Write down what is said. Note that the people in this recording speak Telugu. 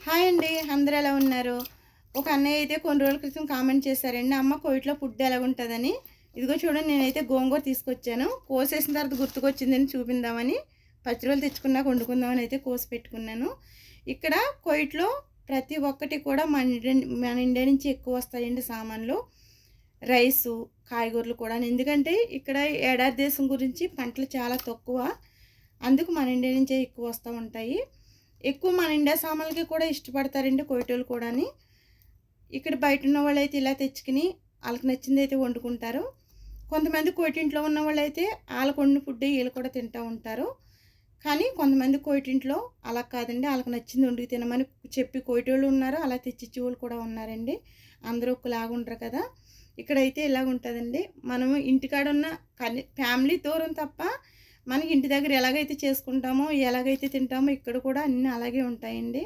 హాయ్ అండి, అందరూ ఎలా ఉన్నారు? ఒక అన్నయ్య అయితే కొన్ని రోజుల క్రితం కామెంట్ చేశారండి, అమ్మ కోయిట్లో ఫుడ్ ఎలాగుంటుందని. ఇదిగో చూడండి, నేనైతే గోంగూర తీసుకొచ్చాను. కోసేసిన తర్వాత గుర్తుకొచ్చిందని చూపిందామని పచ్చిరోలు తెచ్చుకున్నాక వండుకుందామని అయితే కోసి పెట్టుకున్నాను. ఇక్కడ కోయిట్లో ప్రతి ఒక్కటి కూడా మన ఇండియా నుంచి ఎక్కువ వస్తాయండి సామాన్లు. రైసు, కాయగూరలు కూడా. ఎందుకంటే ఇక్కడ ఎడారి దేశం గురించి పంటలు చాలా తక్కువ, అందుకు మన ఇండియా నుంచే ఎక్కువ వస్తూ ఉంటాయి. ఎక్కువ మన ఇండియా సామాన్లకి కూడా ఇష్టపడతారండి కోయిటోళ్ళు కూడాని. ఇక్కడ బయట ఉన్న వాళ్ళైతే ఇలా తెచ్చుకుని వాళ్ళకి నచ్చింది అయితే వండుకుంటారు. కొంతమంది కోయిటింట్లో ఉన్న వాళ్ళైతే వాళ్ళకు వండిన ఫుడ్ వీళ్ళు కూడా తింటూ ఉంటారు. కానీ కొంతమంది కోయిటింట్లో అలా కాదండి, వాళ్ళకి నచ్చింది వండుకు తినమని చెప్పి కోయిటోళ్ళు ఉన్నారు, అలా తెచ్చిచ్చి వాళ్ళు కూడా ఉన్నారండి. అందరూ ఒకలాగా ఉండరు కదా. ఇక్కడైతే ఇలాగ ఉంటుందండి. మనము ఇంటికాడ ఉన్న ఫ్యామిలీ దూరం తప్ప మనకి ఇంటి దగ్గర ఎలాగైతే చేసుకుంటామో, ఎలాగైతే తింటామో ఇక్కడ కూడా అన్నీ అలాగే ఉంటాయండి.